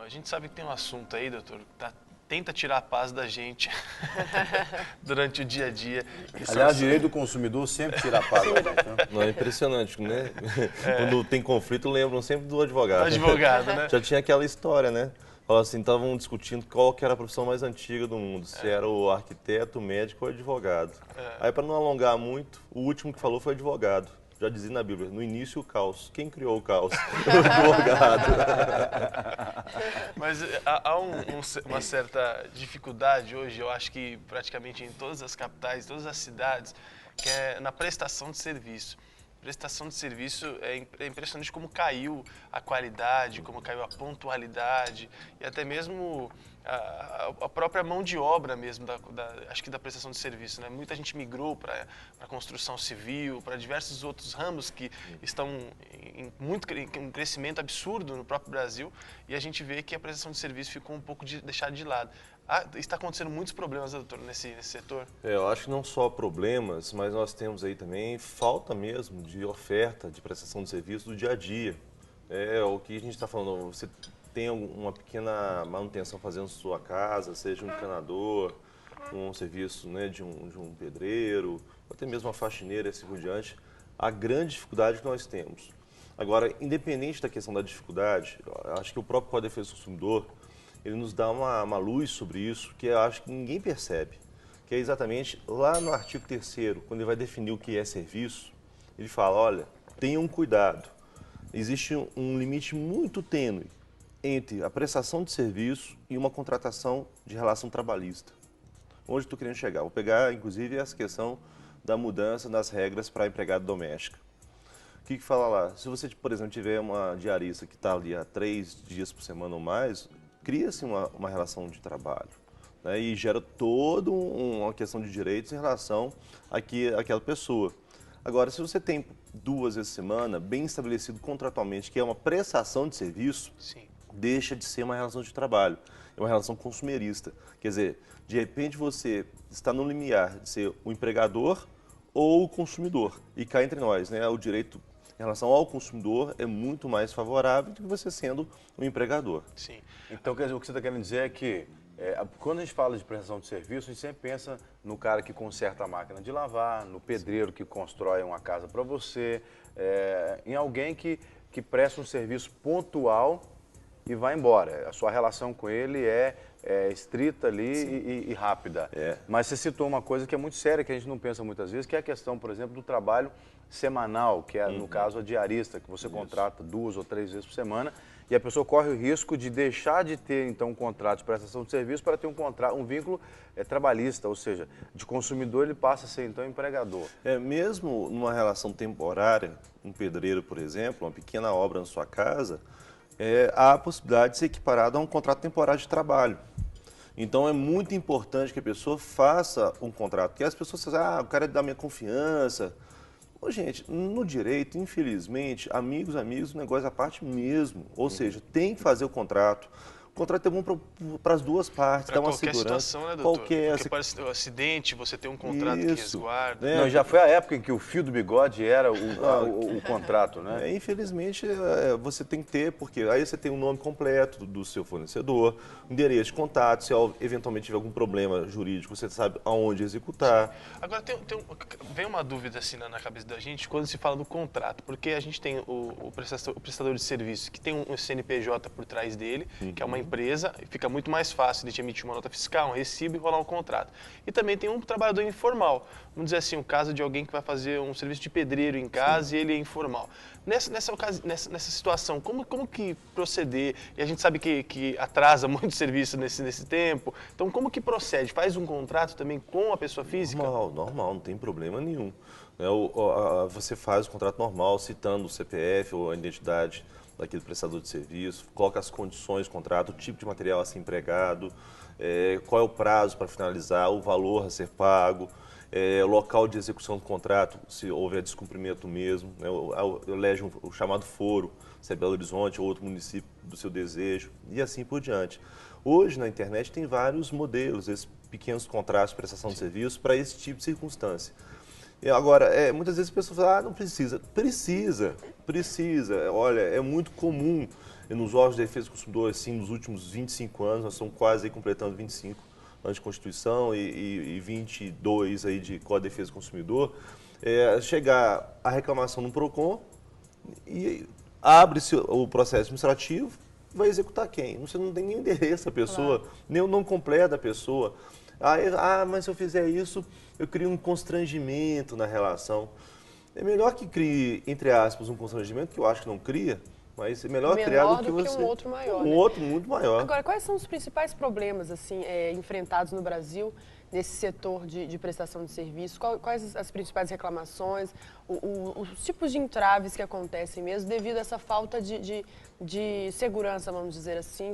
a gente sabe que tem um assunto aí, doutor, que tenta tirar a paz da gente durante o dia a dia. Aliás, o direito do consumidor sempre tira a paz. Não, é impressionante, né? Quando tem conflito, lembram sempre do advogado. Do advogado, né? Já tinha aquela história, né? Falaram assim, estavam discutindo qual que era a profissão mais antiga do mundo, se era o arquiteto, o médico ou o advogado. Aí, para não alongar muito, o último que falou foi advogado. Já dizia na Bíblia, no início o caos. Quem criou o caos? O advogado. Mas há uma certa dificuldade hoje, eu acho que praticamente em todas as capitais, todas as cidades, que é na prestação de serviço. Prestação de serviço é impressionante como caiu a qualidade, como caiu a pontualidade e até mesmo a própria mão de obra mesmo, acho que da prestação de serviço, né? Muita gente migrou para a construção civil, para diversos outros ramos que estão em um crescimento absurdo no próprio Brasil e a gente vê que a prestação de serviço ficou um pouco deixada de lado. Está acontecendo muitos problemas, doutor, nesse setor? Eu acho que não só problemas, mas nós temos aí também falta mesmo de oferta de prestação de serviço do dia a dia. É o que a gente está falando, você tem uma pequena manutenção fazendo sua casa, seja um encanador, um serviço, né, de um pedreiro, ou até mesmo uma faxineira e assim por diante. A grande dificuldade que nós temos. Agora, independente da questão da dificuldade, eu acho que o próprio Código de Defesa do Consumidor, ele nos dá uma luz sobre isso que eu acho que ninguém percebe, que é exatamente lá no artigo 3º, quando ele vai definir o que é serviço, ele fala, olha, tenham cuidado, existe um limite muito tênue entre a prestação de serviço e uma contratação de relação trabalhista. Onde estou querendo chegar? Vou pegar, inclusive, essa questão da mudança das regras para a empregada doméstica. O que fala lá? Se você, por exemplo, tiver uma diarista que está ali há 3 dias por semana ou mais, cria-se uma relação de trabalho, né, e gera toda uma questão de direitos em relação àquela pessoa. Agora, se você tem 2 vezes por semana, bem estabelecido contratualmente, que é uma prestação de serviço, Sim. deixa de ser uma relação de trabalho, é uma relação consumerista. Quer dizer, de repente você está no limiar de ser o empregador ou o consumidor. E cá entre nós, né, o direito em relação ao consumidor é muito mais favorável do que você sendo um empregador. Sim. Então, quer dizer, o que você está querendo dizer é que quando a gente fala de prestação de serviço, a gente sempre pensa no cara que conserta a máquina de lavar, no pedreiro que constrói uma casa para você, em alguém que presta um serviço pontual e vai embora. A sua relação com ele é estrita ali e rápida. Mas você citou uma coisa que é muito séria, que a gente não pensa muitas vezes, que é a questão, por exemplo, do trabalho semanal, que é, no caso, a diarista, que você contrata 2 ou 3 vezes por semana, e a pessoa corre o risco de deixar de ter, então, um contrato de prestação de serviço para ter um vínculo trabalhista, ou seja, de consumidor ele passa a ser, então, empregador. Mesmo numa relação temporária, um pedreiro, por exemplo, uma pequena obra na sua casa, há a possibilidade de ser equiparado a um contrato temporário de trabalho. Então é muito importante que a pessoa faça um contrato, porque as pessoas dizem, o cara é da minha confiança. Ô, gente, no direito, infelizmente, amigos, o negócio é a parte mesmo. Ou seja, tem que fazer o contrato. O contrato é bom para as duas partes, dá uma segurança. Qualquer situação, né, doutor? Qualquer... Porque pode ser um acidente, você tem um contrato que resguarda. Né? Não, já foi a época em que o fio do bigode era o contrato, né? Infelizmente, você tem que ter, porque aí você tem o nome completo do seu fornecedor, endereço de contato, se eventualmente tiver algum problema jurídico, você sabe aonde executar. Agora, vem uma dúvida assim na cabeça da gente quando se fala do contrato, porque a gente tem o prestador de serviço que tem um CNPJ por trás dele, que é uma empresa, e fica muito mais fácil de te emitir uma nota fiscal, um recibo e rolar um contrato. E também tem um trabalhador informal, vamos dizer assim, o caso de alguém que vai fazer um serviço de pedreiro em casa e ele é informal. Nessa situação, como que proceder? E a gente sabe que atrasa muito o serviço nesse tempo, então como que procede? Faz um contrato também com a pessoa física? Normal, não tem problema nenhum. Você faz o contrato normal, citando o CPF ou a identidade daquele prestador de serviço, coloca as condições do contrato, o tipo de material a ser empregado, qual é o prazo para finalizar, o valor a ser pago, o local de execução do contrato, se houver descumprimento mesmo, né, elege o chamado foro, se é Belo Horizonte ou outro município do seu desejo, e assim por diante. Hoje na internet tem vários modelos, esses pequenos contratos de prestação de serviço para esse tipo de circunstância. E agora, muitas vezes as pessoas falam, não precisa. Precisa. Olha, é muito comum nos órgãos de defesa do consumidor, assim, nos últimos 25 anos, nós estamos quase aí completando 25 anos de Constituição e 22 aí de Código de Defesa do Consumidor, chegar a reclamação no PROCON e abre-se o processo administrativo, vai executar quem? Você não tem nem o endereço da pessoa, nem o nome completo da pessoa. Mas se eu fizer isso, eu crio um constrangimento na relação. É melhor que crie, entre aspas, um constrangimento, que eu acho que não cria, mas é melhor criar do que você... um outro maior, Um outro muito maior. Agora, quais são os principais problemas assim, enfrentados no Brasil nesse setor de prestação de serviço? Quais as principais reclamações, os tipos de entraves que acontecem mesmo devido a essa falta de segurança, vamos dizer assim,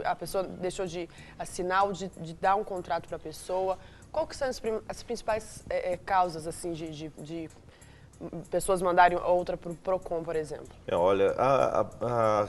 a pessoa deixou de assinar ou de dar um contrato para a pessoa? Qual que são as principais causas assim, de pessoas mandarem outra para o PROCON, por exemplo? Olha, a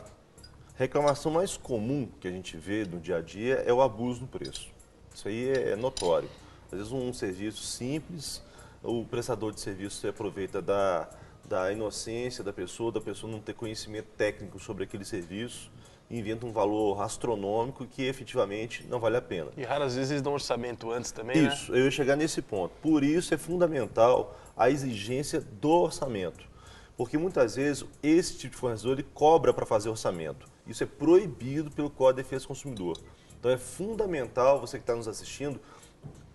reclamação mais comum que a gente vê no dia a dia é o abuso no preço. Isso aí é notório. Às vezes um serviço simples, o prestador de serviço se aproveita da inocência da pessoa não ter conhecimento técnico sobre aquele serviço, e inventa um valor astronômico que efetivamente não vale a pena. E raras vezes eles dão orçamento antes também, Isso, eu ia chegar nesse ponto. Por isso é fundamental a exigência do orçamento. Porque muitas vezes esse tipo de fornecedor ele cobra para fazer orçamento. Isso é proibido pelo Código de Defesa do Consumidor. Então é fundamental, você que está nos assistindo,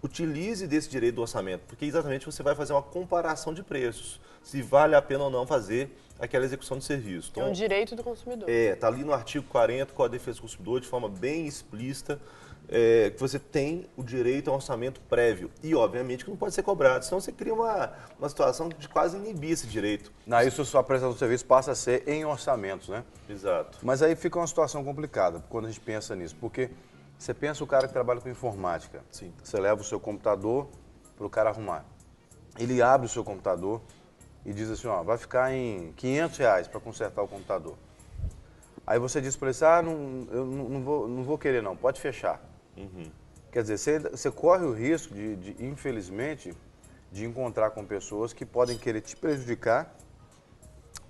utilize desse direito do orçamento, porque exatamente você vai fazer uma comparação de preços, se vale a pena ou não fazer aquela execução de serviço. Então, é um direito do consumidor. Está ali no artigo 40 do Código de Defesa do Consumidor, de forma bem explícita, que você tem o direito a um orçamento prévio. E, obviamente, que não pode ser cobrado, senão você cria uma situação de quase inibir esse direito. Isso, sua prestação de serviço passa a ser em orçamentos, né? Exato. Mas aí fica uma situação complicada quando a gente pensa nisso, porque você pensa o cara que trabalha com informática. Sim. Você leva o seu computador para o cara arrumar. Ele abre o seu computador e diz assim, vai ficar em R$500 para consertar o computador. Aí você diz para ele, eu não vou querer não, pode fechar. Uhum. Quer dizer, você corre o risco infelizmente, de encontrar com pessoas que podem querer te prejudicar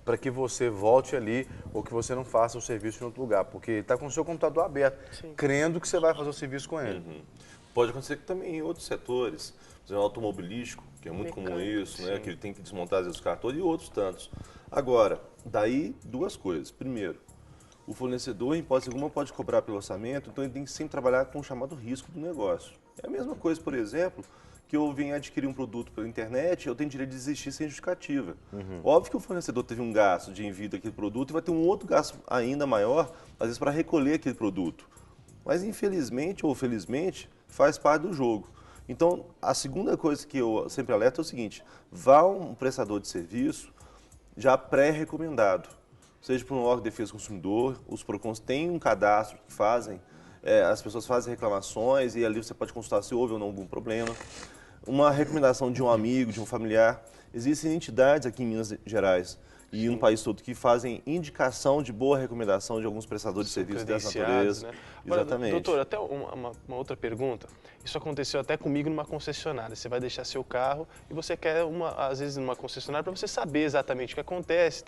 para que você volte ali ou que você não faça o serviço em outro lugar, porque está com o seu computador aberto, crendo que você vai fazer o serviço com ele. Uhum. Pode acontecer que também em outros setores, por exemplo, automobilístico, que é muito comum isso, né? Que ele tem que desmontar às vezes os cartões e outros tantos. Agora, daí duas coisas. Primeiro, o fornecedor, em hipótese alguma, pode cobrar pelo orçamento, então ele tem que sempre trabalhar com o chamado risco do negócio. É a mesma coisa, por exemplo, que eu venho adquirir um produto pela internet, eu tenho direito de desistir sem justificativa. Óbvio que o fornecedor teve um gasto de envio daquele produto e vai ter um outro gasto ainda maior, às vezes para recolher aquele produto. Mas infelizmente ou felizmente, faz parte do jogo. Então, a segunda coisa que eu sempre alerto é o seguinte, vá um prestador de serviço já pré-recomendado, seja por um órgão de defesa do consumidor, os PROCONs têm um cadastro que fazem, as pessoas fazem reclamações e ali você pode consultar se houve ou não algum problema. Uma recomendação de um amigo, de um familiar. Existem entidades aqui em Minas Gerais e no país todo que fazem indicação de boa recomendação de alguns prestadores de serviços dessa natureza. Né? Agora, Exatamente. doutor, até uma outra pergunta. Isso aconteceu até comigo numa concessionária. Você vai deixar seu carro e você quer, às vezes, numa concessionária para você saber exatamente o que acontece.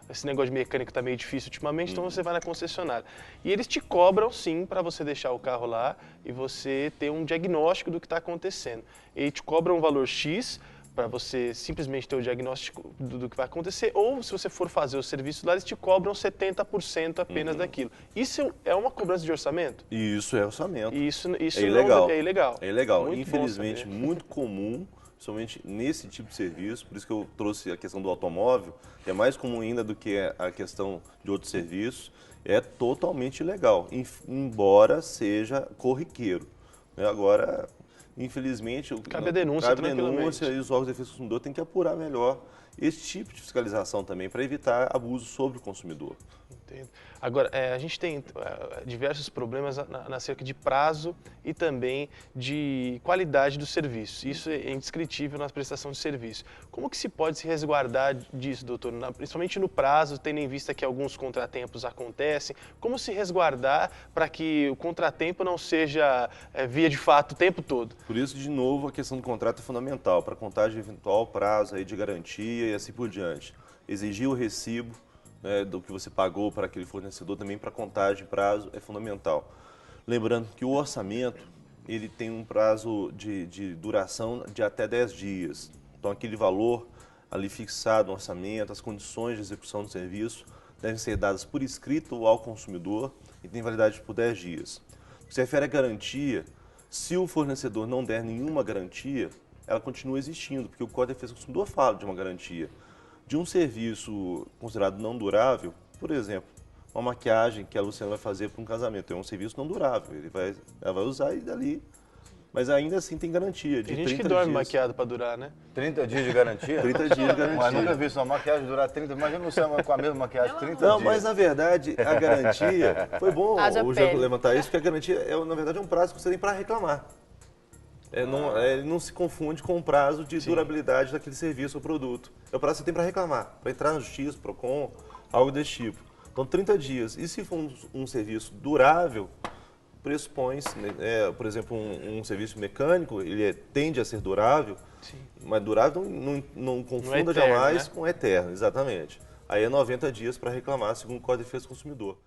Esse negócio de mecânico está meio difícil ultimamente, então você vai na concessionária. E eles te cobram, sim, para você deixar o carro lá e você ter um diagnóstico do que está acontecendo. E te cobram um valor X para você simplesmente ter o diagnóstico do que vai acontecer, ou se você for fazer o serviço lá, eles te cobram 70% apenas daquilo. Isso é uma cobrança de orçamento? Isso é orçamento. Isso é ilegal. É ilegal. É ilegal. Muito Infelizmente, muito comum, somente nesse tipo de serviço, por isso que eu trouxe a questão do automóvel, que é mais comum ainda do que a questão de outros serviços, é totalmente ilegal, embora seja corriqueiro. Agora, infelizmente, cabe a denúncia e os órgãos de defesa do consumidor têm que apurar melhor esse tipo de fiscalização também para evitar abuso sobre o consumidor. Entendo. Agora, a gente tem diversos problemas na cerca de prazo e também de qualidade do serviço. Isso é indescritível na prestação de serviço. Como que se pode se resguardar disso, doutor? Principalmente no prazo, tendo em vista que alguns contratempos acontecem. Como se resguardar para que o contratempo não seja via de fato o tempo todo? Por isso, de novo, a questão do contrato é fundamental para contagem de eventual prazo aí de garantia e assim por diante. Exigir o recibo, né, do que você pagou para aquele fornecedor também para contagem de prazo é fundamental. Lembrando que o orçamento ele tem um prazo de duração de até 10 dias. Então aquele valor ali fixado no orçamento, as condições de execução do serviço devem ser dadas por escrito ao consumidor e tem validade por 10 dias. O que se refere à garantia, se o fornecedor não der nenhuma garantia, ela continua existindo, porque o Código de Defesa do Consumidor fala de uma garantia. De um serviço considerado não durável, por exemplo, uma maquiagem que a Luciana vai fazer para um casamento, é um serviço não durável, ela vai usar e dali, mas ainda assim tem garantia de 30 dias. Tem gente que dorme maquiado para durar, né? 30 dias de garantia? 30 dias de garantia. Mas nunca vi sua maquiagem durar 30, imagina o Luciano com a mesma maquiagem 30 dias. Não, mas na verdade a garantia, foi bom o Jean levantar isso, porque a garantia na verdade é um prazo que você tem para reclamar. Ele não se confunde com o prazo de durabilidade daquele serviço ou produto. É o prazo que você tem para reclamar, para entrar na justiça, PROCON, algo desse tipo. Então, 30 dias. E se for um serviço durável, pressupõe-se, por exemplo, um serviço mecânico, ele tende a ser durável, mas durável não confunda eterno, jamais né? com eterno, exatamente. Aí é 90 dias para reclamar, segundo o Código de Defesa do Consumidor.